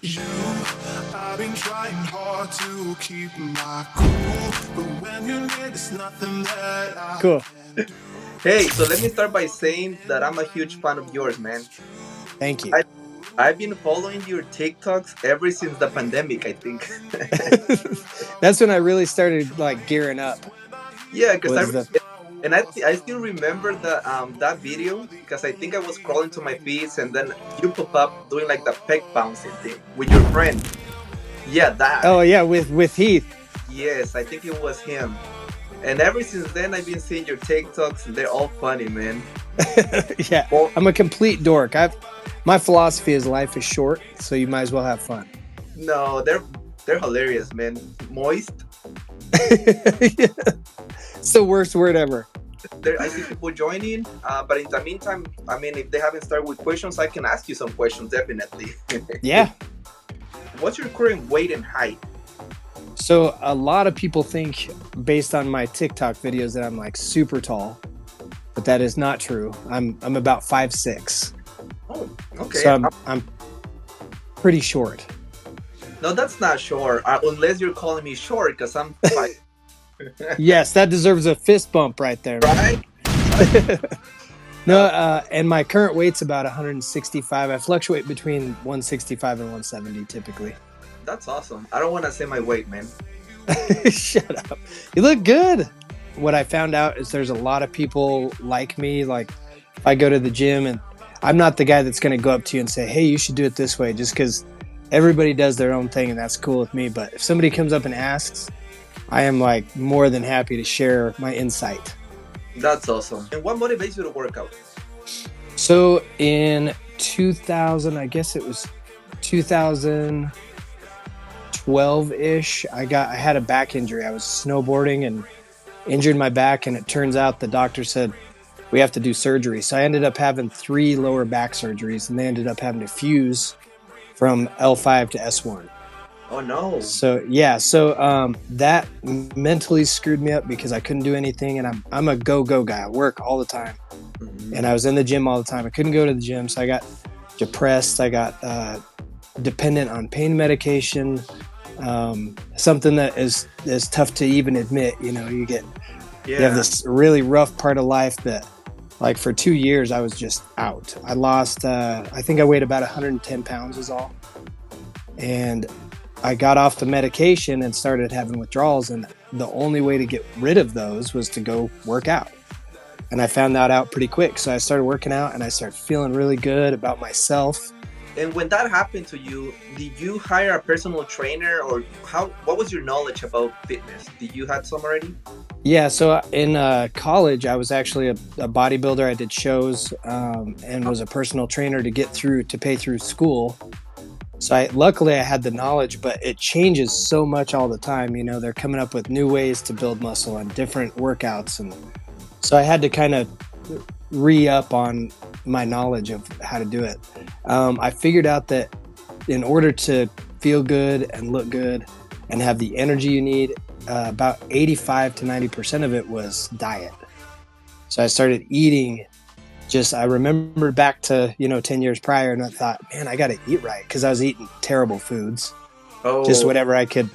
you. I've been trying hard to keep my cool, but when you're near, there's nothing that I Cool. Hey, so let me start by saying that I'm a huge fan of yours, man. Thank you. I, I've been following your TikToks ever since the pandemic, I think. That's when I really started like gearing up. Yeah, because Was the I still remember that video because I think I was scrolling to my feeds and then you pop up doing like the peg bouncing thing with your friend. Yeah, that. Oh yeah, with Heath. Yes, I think it was him. And ever since then, I've been seeing your TikToks. And they're all funny, man. Yeah, Well, I'm a complete dork. My philosophy is life is short, so you might as well have fun. no, they're hilarious, man. Moist. It's the worst word ever. I see people joining, but in the meantime, I mean, if they haven't started with questions, I can ask you some questions definitely. Yeah. What's your current weight and height? So a lot of people think, based on my TikTok videos, that I'm like super tall, but that is not true. I'm about 5'6". Oh, okay. So I'm pretty short. No, that's not short, unless you're calling me short, because I'm five. Yes, that deserves a fist bump right there, man. Right? No, and my current weight's about 165. I fluctuate between 165 and 170 typically. That's awesome. I don't want to say my weight, man. Shut up. You look good. What I found out is there's a lot of people like me. Like, if I go to the gym, and I'm not the guy that's going to go up to you and say, hey, you should do it this way, just because everybody does their own thing, and that's cool with me. But if somebody comes up and asks, I am like more than happy to share my insight. That's awesome. And what motivates you to work out? So in 2000, I guess it was 2012-ish, I had a back injury. I was snowboarding and injured my back, and it turns out the doctor said we have to do surgery. So I ended up having 3 lower back surgeries, and they ended up having to fuse from L5 to S1. Oh no. So yeah, that mentally screwed me up because I couldn't do anything, and I'm a go guy. I work all the time, and I was in the gym all the time. I couldn't go to the gym, so I got depressed. I got dependent on pain medication, something that is tough to even admit. You know, you have this really rough part of life that, like, for 2 years I was just out. I lost, I think I weighed about 110 pounds is all. And I got off the medication and started having withdrawals. And the only way to get rid of those was to go work out. And I found that out pretty quick. So I started working out and I started feeling really good about myself. And when that happened to you, did you hire a personal trainer, or what was your knowledge about fitness? Did you have some already? Yeah, so in college, I was actually a bodybuilder. I did shows and was a personal trainer to pay through school. So luckily I had the knowledge, but it changes so much all the time. You know, they're coming up with new ways to build muscle and different workouts. And so I had to kind of re-up on my knowledge of how to do it. I figured out that in order to feel good and look good and have the energy you need, about 85 to 90% of it was diet. So I started eating. I remember back to 10 years prior, and I thought, man, I got to eat right, because I was eating terrible foods. Just whatever I could.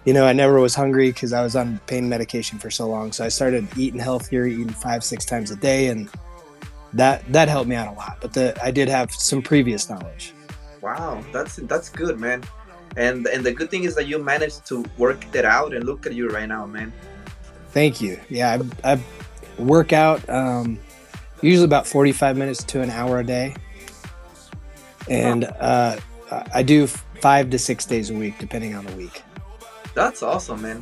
I never was hungry because I was on pain medication for so long. So I started eating healthier, eating 5-6 times a day, and that helped me out a lot. But I did have some previous knowledge. Wow, that's good, man. And the good thing is that you managed to work that out, and look at you right now, man. Thank you. Yeah, I work out usually about 45 minutes to an hour a day, and I do 5 to 6 days a week, depending on the week. That's awesome, man.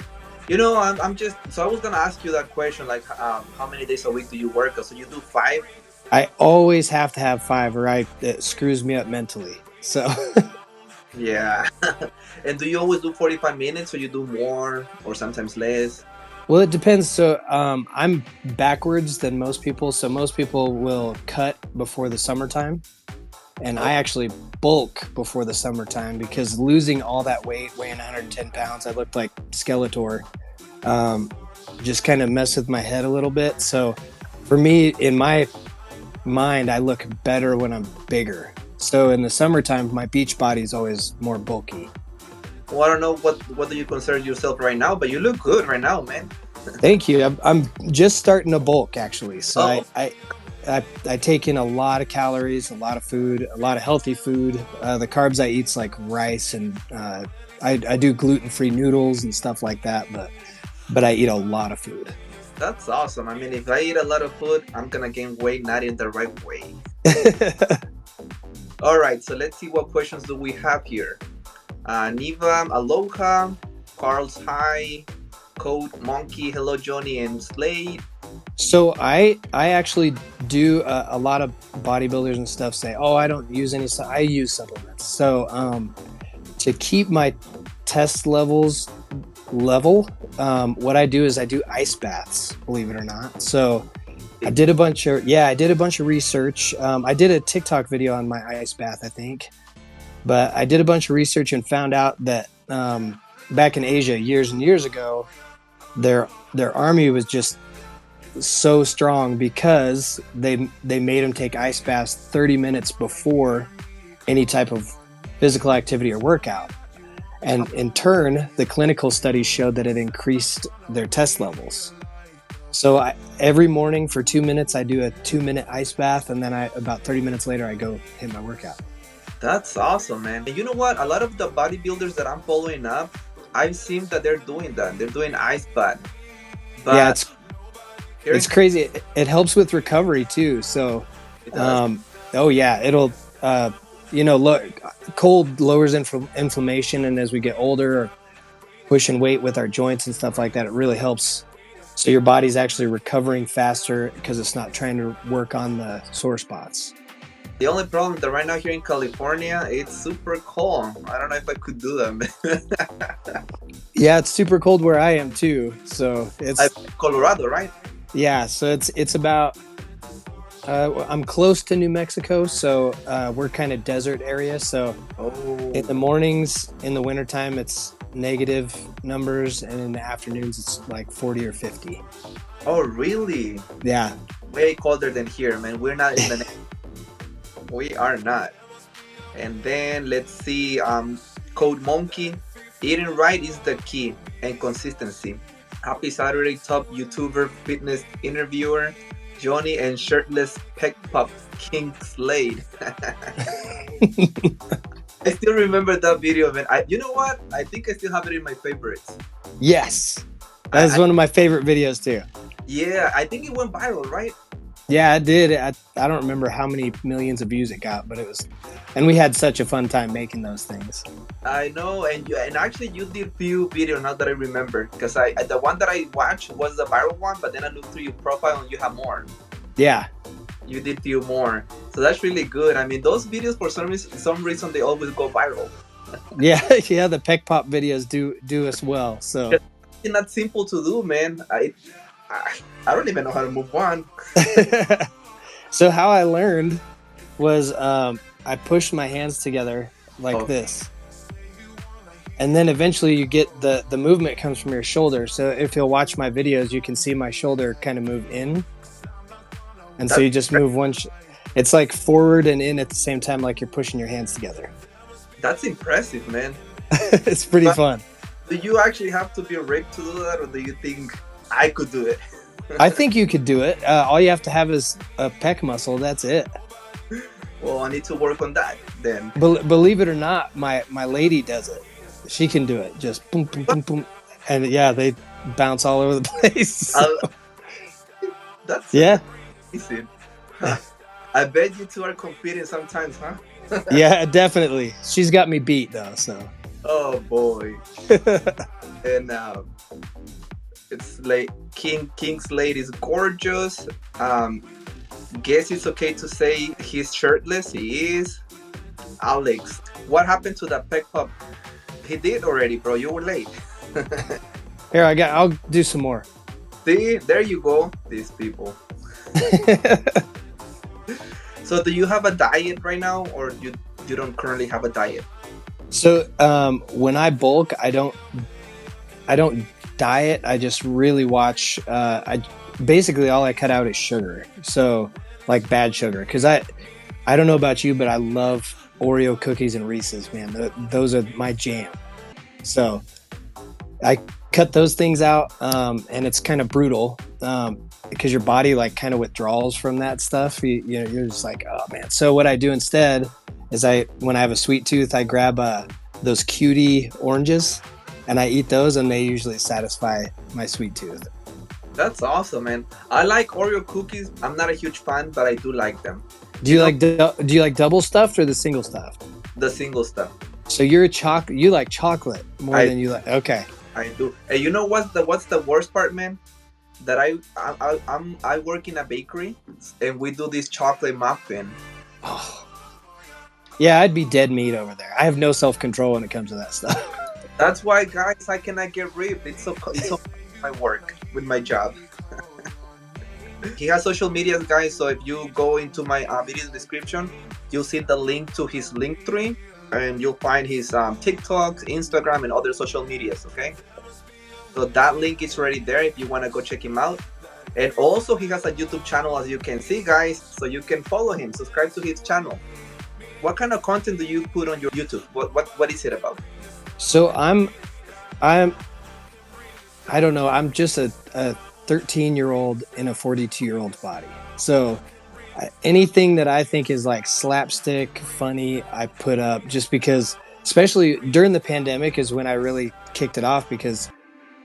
I'm just, so I was gonna ask you that question, like, how many days a week do you work? So you do 5? I always have to have 5, or it screws me up mentally. So. Yeah. And do you always do 45 minutes, or you do more, or sometimes less? Well, it depends. So I'm backwards than most people. So most people will cut before the summertime, and I actually bulk before the summertime, because losing all that weight, weighing 110 pounds, I looked like Skeletor, just kind of messed with my head a little bit. So for me, in my mind, I look better when I'm bigger. So in the summertime, my beach body is always more bulky. Well, I don't know what do you consider yourself right now, but you look good right now, man. Thank you. I'm just starting to bulk actually. So Oh, I take in a lot of calories, a lot of food, a lot of healthy food. The carbs I eat's like rice and I do gluten-free noodles and stuff like that. But I eat a lot of food. that's awesome. I mean, if I eat a lot of food, I'm gonna gain weight, not in the right way. All right, so let's see what questions do we have here. Niva, aloha. Carl's hi. Code Monkey, hello Johnny and Slade. So I actually do a lot of bodybuilders and stuff say, oh, I don't use any. I use supplements. So to keep my test levels level, what I do is I do ice baths. Believe it or not. So I did a bunch of research. I did a TikTok video on my ice bath, I think, but I did a bunch of research and found out that back in Asia years and years ago, their army was just so strong because they made them take ice baths 30 minutes before any type of physical activity or workout, and in turn the clinical studies showed that it increased their test levels. So every morning for 2 minutes I do a 2-minute ice bath, and then about 30 minutes later I go hit my workout. That's awesome, man. And you know what? A lot of the bodybuilders that I'm following up, I've seen that they're doing that. They're doing ice bath. But Yeah, it's crazy. It helps with recovery too. So, oh yeah, it'll, cold lowers inflammation, and as we get older, or pushing weight with our joints and stuff like that, it really helps. So your body's actually recovering faster because it's not trying to work on the sore spots. The only problem that right now here in California, it's super cold. I don't know if I could do that. Yeah, it's super cold where I am too. So it's Colorado, right? Yeah, so it's about I'm close to New Mexico, so we're kind of desert area. So in the mornings, in the wintertime, it's negative numbers, and in the afternoons, it's like 40 or 50. Oh, really? Yeah. Way colder than here, man. We're not in the... We are not. And then let's see, Code Monkey. Eating right is the key, and consistency. Happy Saturday, top YouTuber, fitness interviewer, Johnny and shirtless pec pop King Slade. I still remember that video, man. You know what? I think I still have it in my favorites. Yes, that is one of my favorite videos too. Yeah, I think it went viral, right? Yeah, it did. I don't remember how many millions of views it got, but it was, and we had such a fun time making those things. I know, and actually you did few videos now that I remember, because the one that I watched was the viral one, but then I looked through your profile and you have more. Yeah, you did few more, so that's really good. I mean, those videos for some reason they always go viral. yeah, the pec pop videos do us well. So it's not simple to do, man. I don't even know how to move on. So how I learned was I pushed my hands together like this, and then eventually you get the movement comes from your shoulder. So if you'll watch my videos, you can see my shoulder kind of move in, and so you just move one. It's like forward and in at the same time, like you're pushing your hands together. That's impressive, man. It's pretty fun. Do you actually have to be ripped to do that, or do you think I could do it? I think you could do it. All you have to have is a pec muscle. That's it. Well, I need to work on that then. Believe it or not, my lady does it. She can do it. Just boom, boom, boom, boom. And yeah, they bounce all over the place. That's amazing. I bet you two are competing sometimes, huh? Yeah, definitely. She's got me beat though, so. Oh boy. And it's like King Slade is gorgeous. Guess it's okay to say he's shirtless. He is. Alex, what happened to that pec pop? He did already, bro. You were late. Here, I'll do some more. See, there you go. These people. So, do you have a diet right now, or you don't currently have a diet? So, when I bulk, I don't diet. I just really watch. Basically all I cut out is sugar. So, like bad sugar, because I don't know about you, but I love Oreo cookies and Reese's, man. Those are my jam. So I cut those things out, and it's kind of brutal because your body like kind of withdrawals from that stuff. You're just like, oh man. So what I do instead is when I have a sweet tooth, I grab those cutie oranges and I eat those, and they usually satisfy my sweet tooth. That's awesome, man. I like Oreo cookies. I'm not a huge fan, but I do like them. Do you like double stuffed or the single stuffed? The single stuff. So you like chocolate more than you like. Okay. I do. And you know what's the worst part, man? That I work in a bakery and we do this chocolate muffin. Oh. Yeah, I'd be dead meat over there. I have no self-control when it comes to that stuff. That's why, guys, I cannot get ripped. It's so my work with my job. He has social media, guys. So if you go into my video description, you'll see the link to his Linktree, and you'll find his TikTok, Instagram, and other social medias. Okay, so that link is already there if you want to go check him out. And also, he has a YouTube channel, as you can see, guys. So you can follow him, subscribe to his channel. What kind of content do you put on your YouTube? What is it about? So I don't know. I'm just a 13-year-old in a 42-year-old body. So anything that I think is like slapstick, funny, I put up just because, especially during the pandemic is when I really kicked it off, because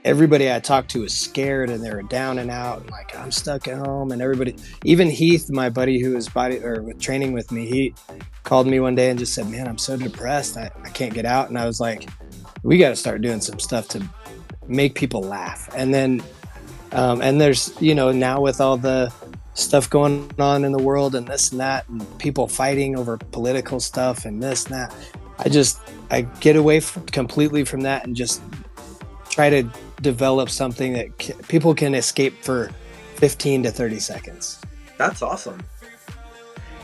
everybody I talked to was scared and they were down and out and like, I'm stuck at home. And everybody, even Heath, my buddy who was training with me, he called me one day and just said, man, I'm so depressed. I can't get out. And I was like, we got to start doing some stuff to make people laugh. And then and there's, now with all the stuff going on in the world and this and that, and people fighting over political stuff and this and that, I get away completely from that and just try to develop something that people can escape for 15 to 30 seconds. That's awesome.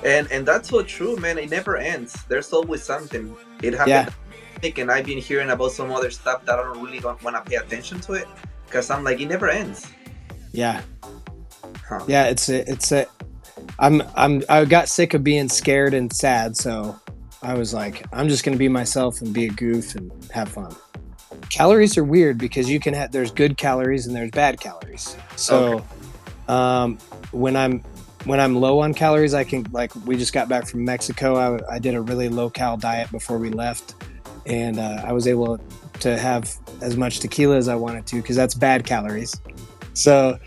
And that's so true, man. It never ends. There's always something. It happened. Yeah. And I've been hearing about some other stuff that I don't really want to pay attention to it, because I'm like, it never ends. Yeah. Yeah, I got sick of being scared and sad, so I was like, I'm just going to be myself and be a goof and have fun. Calories are weird because there's good calories and there's bad calories. So when I'm low on calories, I can, like, we just got back from Mexico. I did a really low cal diet before we left, and I was able to have as much tequila as I wanted to, because that's bad calories. So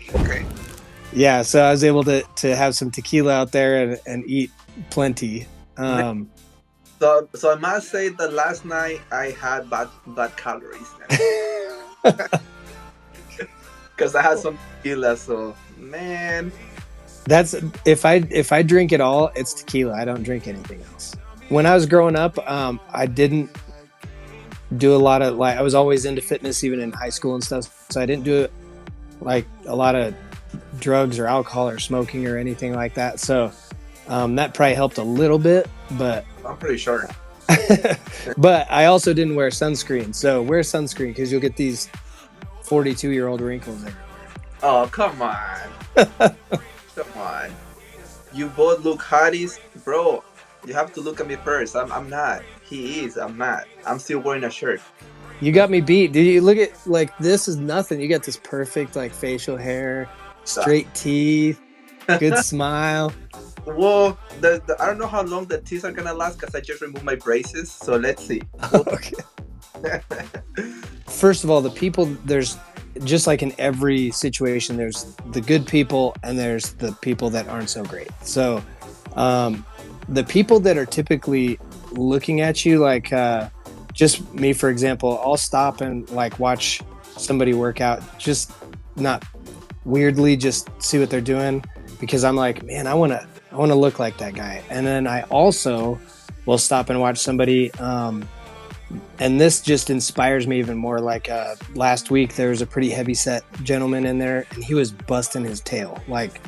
yeah, so I was able to have some tequila out there and eat plenty. So I must say that last night I had bad calories, because I had some tequila. So man, that's if I drink it all, it's tequila. I don't drink anything else. When I was growing up, I didn't do a lot of, like, I was always into fitness even in high school and stuff, so I didn't do it like a lot of drugs or alcohol or smoking or anything like that. So that probably helped a little bit, but I'm pretty sure. But I also didn't wear sunscreen. So wear sunscreen, because you'll get these 42-year-old wrinkles everywhere. Oh, come on. Come on. You both look hotties. Bro, you have to look at me first. I'm not. He is. I'm not. I'm still wearing a shirt. You got me beat. Did you look at, like, this is nothing. You got this perfect, like, facial hair, straight teeth, good smile. Well, I don't know how long the teeth are gonna last, because I just removed my braces. So let's see. Okay. First of all, the people, there's, just like in every situation, there's the good people and there's the people that aren't so great. So the people that are typically looking at you, like just me, for example, I'll stop and like watch somebody work out, just not weirdly, just see what they're doing, because I'm like, man, I want to look like that guy. And then I also will stop and watch somebody, and this just inspires me even more. Like last week, there was a pretty heavy set gentleman in there, and he was busting his tail, like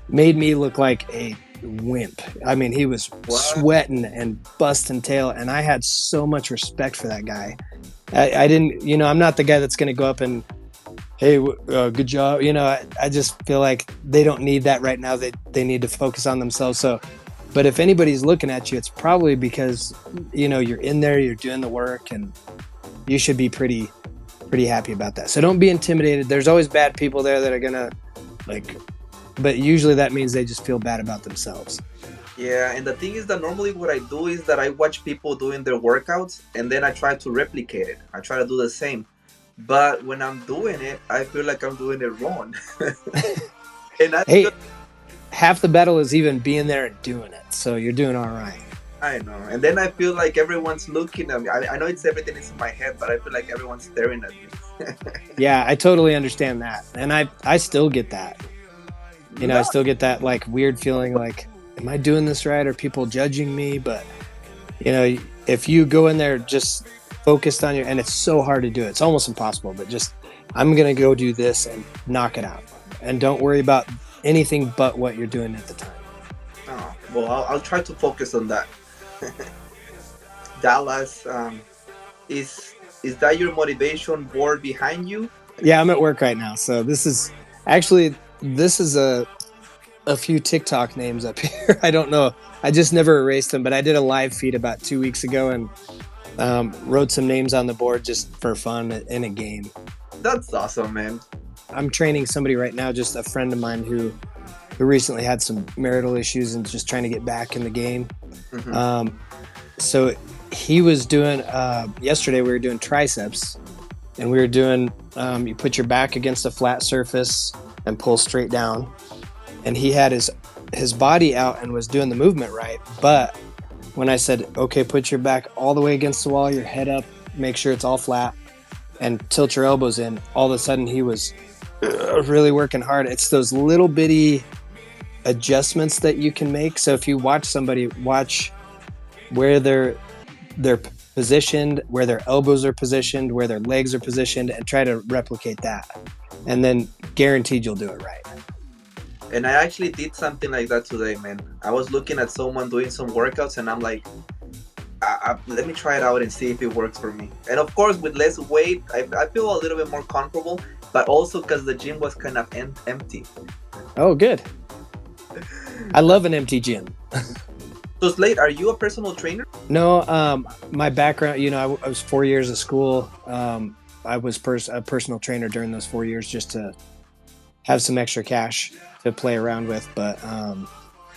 made me look like a wimp. I mean, he was sweating and busting tail, and I had so much respect for that guy. I didn't, I'm not the guy that's going to go up and, hey, good job. I just feel like they don't need that right now. They need to focus on themselves. So But if anybody's looking at you, it's probably because, you know, you're in there, you're doing the work, and you should be pretty happy about that. So don't be intimidated. There's always bad people there that are gonna like, but usually that means they just feel bad about themselves. Yeah, and the thing is that normally what I do is that I watch people doing their workouts and then I try to replicate it. I try to do the same. But when I'm doing it, I feel like I'm doing it wrong. And that's Hey, good. half the battle is even being there and doing it. So you're doing all right. I know. And then I feel like everyone's looking at me. I know it's everything is in my head, but I feel like everyone's staring at me. Yeah, I totally understand that. And I still get that. You know, I No. still get that like weird feeling like, am I doing this right? Are people judging me? But, you know, if you go in there just focused on your, and it's so hard to do it, it's almost impossible, but just, I'm going to go do this and knock it out. And don't worry about anything but what you're doing at the time. Oh, well, I'll try to focus on that. Dallas, is that your motivation board behind you? Yeah, I'm at work right now. So this is actually, this is a few TikTok names up here. I don't know. I just never erased them, but I did a live feed about 2 weeks ago and wrote some names on the board just for fun in a game. That's awesome, man. I'm training somebody right now, just a friend of mine who recently had some marital issues and just trying to get back in the game. Mm-hmm. So he was doing, yesterday we were doing triceps, and we were doing, you put your back against a flat surface and pull straight down. And he had his body out and was doing the movement right. But when I said, okay, put your back all the way against the wall, your head up, make sure it's all flat, and tilt your elbows in, all of a sudden he was really working hard. It's those little bitty adjustments that you can make. So if you watch somebody, watch where they're positioned, where their elbows are positioned, where their legs are positioned, and try to replicate that. And then guaranteed you'll do it right. And I actually did something like that today, man. I was looking at someone doing some workouts, and I'm like, let me try it out and see if it works for me. And of course, with less weight, I feel a little bit more comfortable, but also because the gym was kind of empty. Oh, good. I love an empty gym. So, Slade, are you a personal trainer? No, my background, you know, I was 4 years of school. I was a personal trainer during those 4 years just to have some extra cash to play around with. But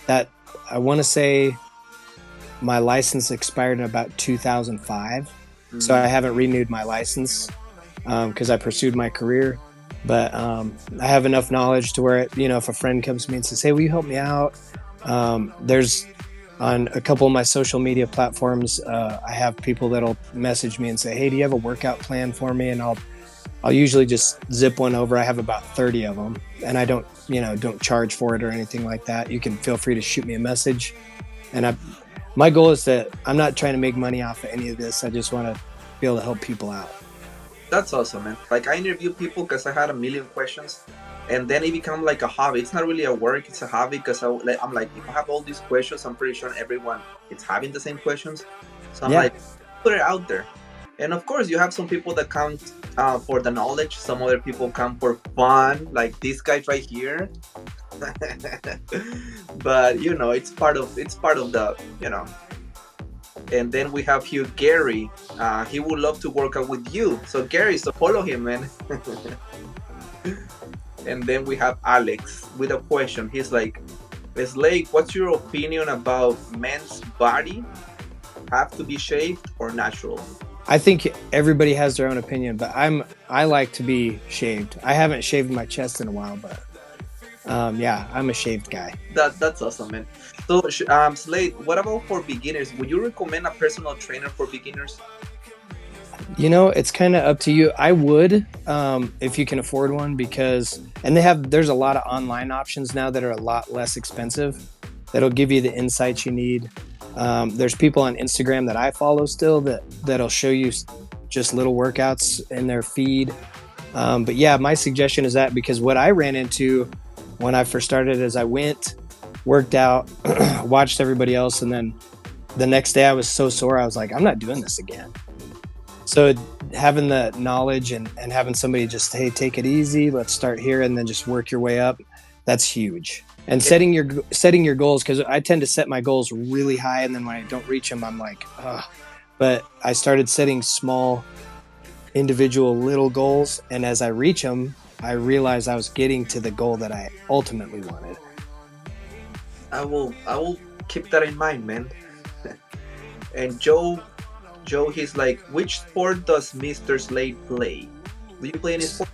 that, I want to say my license expired in about 2005. Mm-hmm. So I haven't renewed my license because I pursued my career. But I have enough knowledge to where, you know, if a friend comes to me and says, hey, will you help me out? There's on a couple of my social media platforms, I have people that'll message me and say, hey, do you have a workout plan for me? And I'll usually just zip one over. I have about 30 of them, and I don't charge for it or anything like that. You can feel free to shoot me a message. And my goal is that I'm not trying to make money off of any of this. I just want to be able to help people out. That's awesome, man. Like, I interview people because I had a million questions, and then it became like a hobby. It's not really a work, it's a hobby, because I'm like, if I have all these questions, I'm pretty sure everyone is having the same questions. So I'm like, put it out there. And of course, you have some people that come for the knowledge. Some other people come for fun, like this guy right here. But you know, it's part of the, you know. And then we have here Gary. He would love to work out with you. So Gary, so follow him, man. And then we have Alex with a question. He's like, Slade, what's your opinion about men's body? Have to be shaved or natural? I think everybody has their own opinion, but I like to be shaved. I haven't shaved my chest in a while, but yeah, I'm a shaved guy. That's awesome, man. So, Slade, what about for beginners? Would you recommend a personal trainer for beginners? You know, it's kind of up to you. I would, if you can afford one, there's a lot of online options now that are a lot less expensive that'll give you the insights you need. There's people on Instagram that I follow still that'll show you just little workouts in their feed. But yeah, my suggestion is that, because what I ran into when I first started is I went, worked out, watched everybody else, and then the next day I was so sore, I was like, I'm not doing this again. So having the knowledge and having somebody just, hey, take it easy, let's start here, and then just work your way up, that's huge. And setting your goals, because I tend to set my goals really high, and then when I don't reach them, I'm like, ugh. But I started setting small, individual little goals, and as I reach them, I realized I was getting to the goal that I ultimately wanted. I will keep that in mind, man. And Joe, he's like, which sport does Mr. Slade play? Do you play any sport?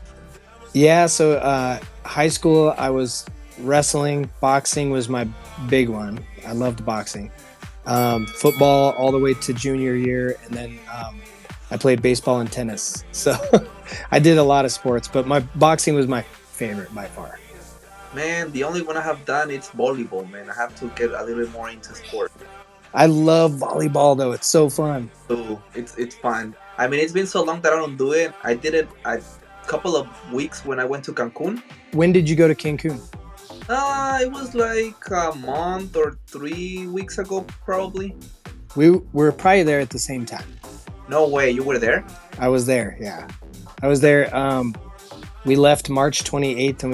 Yeah, so high school, I was wrestling. Boxing was my big one. I loved boxing. Football all the way to junior year, and then I played baseball and tennis. So I did a lot of sports, but my boxing was my favorite by far. Man, the only one I have done is volleyball, man. I have to get a little bit more into sport. I love volleyball though; it's so fun. So it's fun. I mean, it's been so long that I don't do it. I did it a couple of weeks when I went to Cancun. When did you go to Cancun? It was like a month or 3 weeks ago, probably. We were probably there at the same time. No way, you were there? I was there. Yeah, I was there. We left March 28th, and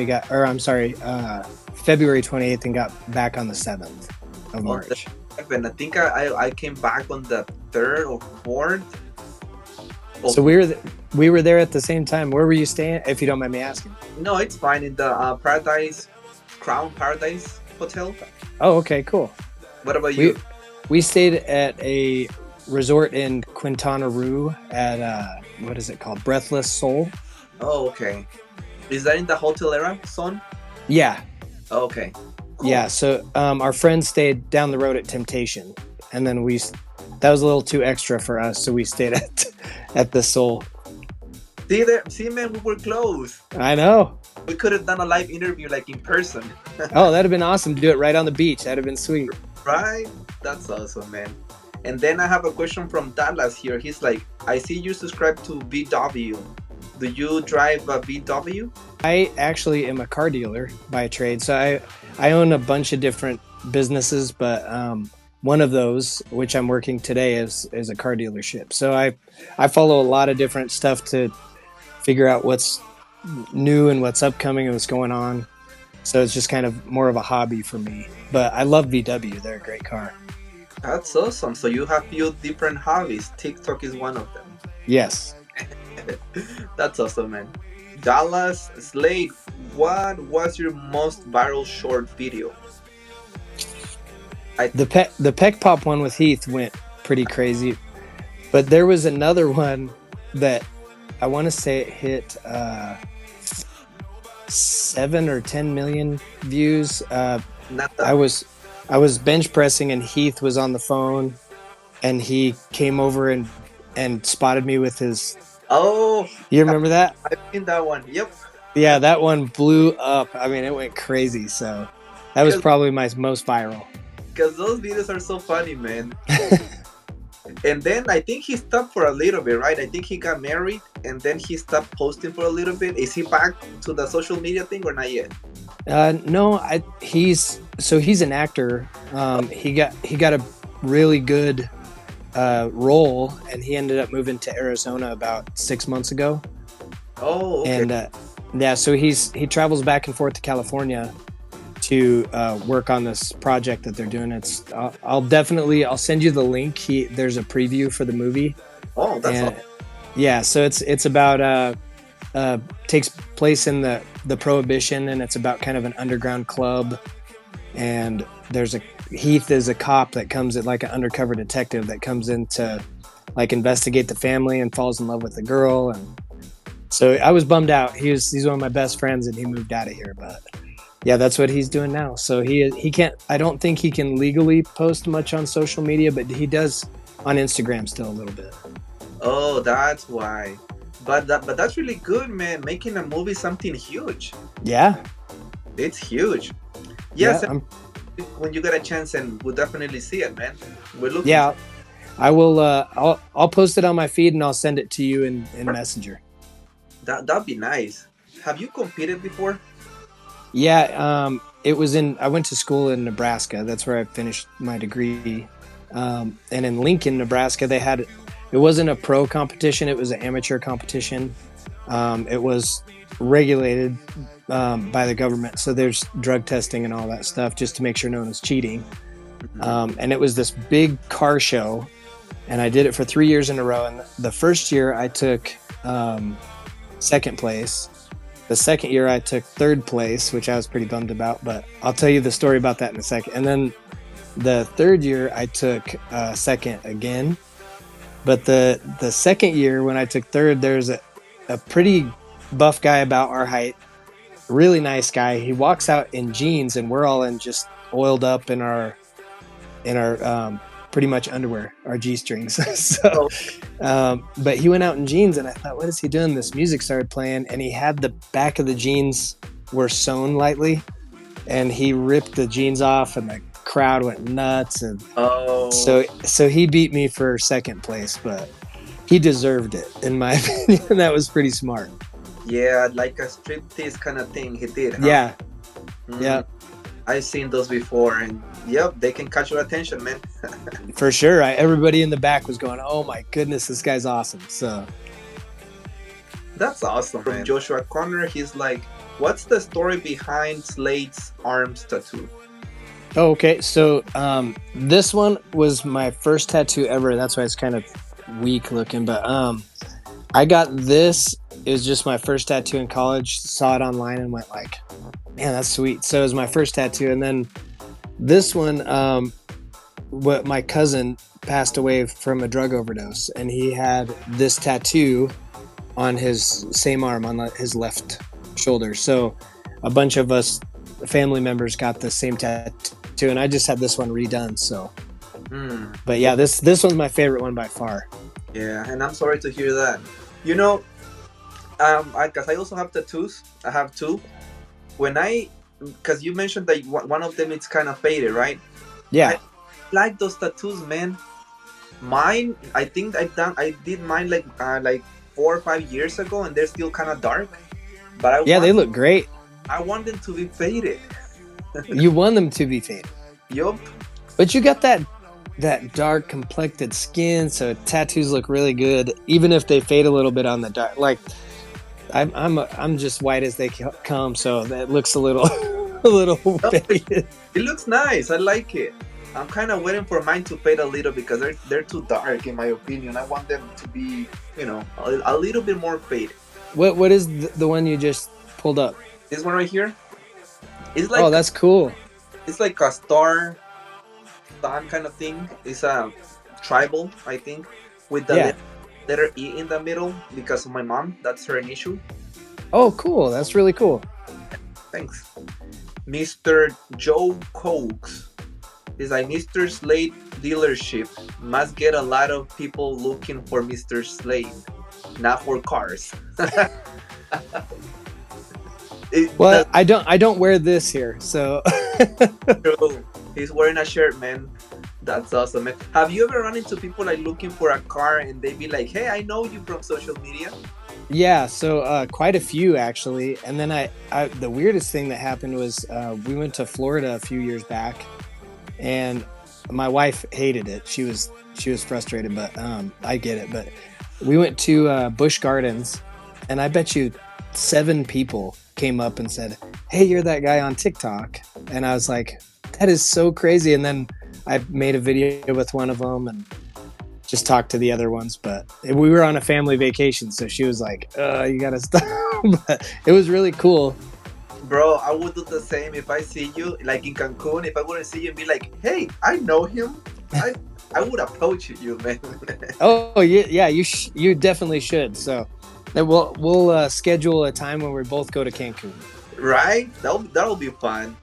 February 28th, and got back on the 7th of March. And I think I came back on the 3rd or 4th. So we were there at the same time. Where were you staying, if you don't mind me asking? No, it's fine. In the Crown Paradise Hotel. Oh, okay, cool. What about you? We stayed at a resort in Quintana Roo at what is it called? Breathless Soul. Oh, okay. Is that in the hotel era zone? Yeah. Oh, okay. Cool. Yeah. So our friends stayed down the road at Temptation, and then that was a little too extra for us, so we stayed at the Soul. See, man, we were close. I know. We could have done a live interview like in person. Oh, that'd have been awesome to do it right on the beach. That'd have been sweet. Right? That's awesome, man. And then I have a question from Dallas here. He's like, I see you subscribe to VW. Do you drive a VW? I actually am a car dealer by trade. So I own a bunch of different businesses, but one of those, which I'm working today, is a car dealership. So I follow a lot of different stuff to figure out what's new and what's upcoming and what's going on. So it's just kind of more of a hobby for me. But I love VW. They're a great car. That's awesome. So you have few different hobbies. TikTok is one of them. Yes. That's awesome, man. Dallas, Slade, what was your most viral short video? The Peck Pop one with Heath went pretty crazy. But there was another one that I want to say it hit 7 or 10 million views. I was bench pressing, and Heath was on the phone, and he came over and spotted me with his. Oh, you remember that? I've seen that one. Yep. Yeah, that one blew up. I mean, it went crazy. So that was probably my most viral. Because those videos are so funny, man. And then I think he stopped for a little bit, right? I think he got married, and then he stopped posting for a little bit. Is he back to the social media thing or not yet? No, he's an actor. He got a really good role, and he ended up moving to Arizona about 6 months ago. Oh, okay. And yeah, so he travels back and forth to California to work on this project that they're doing. I'll send you the link. There's a preview for the movie. Oh, that's awesome. Yeah, so it's about takes place in the Prohibition, and it's about kind of an underground club. And Heath is a cop that comes in, like an undercover detective that comes in to like investigate the family and falls in love with the girl. And so I was bummed out. He's one of my best friends, and he moved out of here, but yeah, that's what he's doing now. So he can't. I don't think he can legally post much on social media, but he does on Instagram still a little bit. Oh, that's why. But that's really good, man. Making a movie something huge. Yeah, it's huge. Yes, yeah, when you get a chance, and we'll definitely see it, man. We're looking. Yeah, I will. I'll post it on my feed, and I'll send it to you in Messenger. That'd be nice. Have you competed before? Yeah, I went to school in Nebraska. That's where I finished my degree. And in Lincoln, Nebraska, it wasn't a pro competition. It was an amateur competition. It was regulated by the government, so there's drug testing and all that stuff just to make sure no one was cheating. And it was this big car show, and I did it for 3 years in a row. And the first year I took second place. The second year I took third place, which I was pretty bummed about, but I'll tell you the story about that in a second. And then the third year I took second again. But the second year when I took third, there's a pretty buff guy about our height, really nice guy. He walks out in jeans, and we're all in just oiled up in our pretty much underwear, our G-strings. So, but he went out in jeans, and I thought, what is he doing? This music started playing, and he had the back of the jeans were sewn lightly, and he ripped the jeans off, and the crowd went nuts. And so he beat me for second place, but he deserved it, in my opinion. That was pretty smart. Yeah, like a striptease kind of thing he did, huh? Yeah. Yeah. I've seen those before, and yep, they can catch your attention, man. For sure. Everybody in the back was going, oh my goodness, this guy's awesome. So that's awesome, man. From Joshua Connor, he's like, what's the story behind Slade's arms tattoo? Oh, okay. So this one was my first tattoo ever. That's why it's kind of weak looking. But I got this. It was just my first tattoo in college. Saw it online and went like, man, that's sweet. So it was my first tattoo. And then this one, what my cousin passed away from a drug overdose, and he had this tattoo on his same arm, on his left shoulder. So a bunch of us family members got the same tattoo, and I just had this one redone. So, but yeah, this one's my favorite one by far. Yeah, and I'm sorry to hear that. You know, because I also have tattoos. I have two. Because you mentioned that one of them is kind of faded, right? Yeah. I like those tattoos, man. Mine, I think I did mine like 4 or 5 years ago, and they're still kind of dark. But they look great. I want them to be faded. You want them to be faded. Yup. But you got that dark complected skin, so tattoos look really good, even if they fade a little bit on the dark. Like I'm just white as they come, so that looks a little faded. It looks nice. I like it. I'm kind of waiting for mine to fade a little because they're too dark, in my opinion. I want them to be, a little bit more faded. What is the one you just pulled up? This one right here. It's like, oh, that's cool. It's like a star kind of thing. It's a tribal, I think, with the letter E in the middle because of my mom. That's her initial. Oh, cool. That's really cool. Thanks. Mr. Joe Cokes is like, Mr. Slade dealership must get a lot of people looking for Mr. Slade, not for cars. I don't wear this here, so. He's wearing a shirt, man. That's awesome, man. Have you ever run into people like looking for a car and they be like, hey, I know you from social media? Yeah, so quite a few actually. And then I the weirdest thing that happened was we went to Florida a few years back, and my wife hated it. She was frustrated, but I get it. But we went to Busch Gardens, and I bet you 7 people came up and said, hey, you're that guy on TikTok. And I was like, that is so crazy. And then I made a video with one of them and just talked to the other ones. But we were on a family vacation, so she was like, you gotta stop. But it was really cool. Bro, I would do the same if I see you like in Cancun. If I wouldn't see you and be like, hey, I know him, I would approach you, man. Oh yeah, you definitely should. So we'll schedule a time when we both go to Cancun. Right? That'll be fun.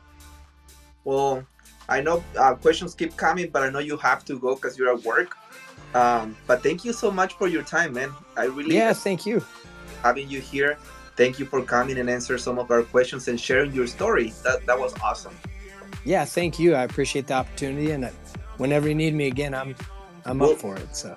Well, I know questions keep coming, but I know you have to go because you're at work. But thank you so much for your time, man. I really thank you having you here. Thank you for coming and answer some of our questions and sharing your story. That was awesome. Yeah, thank you. I appreciate the opportunity, and whenever you need me again, I'm up for it. So.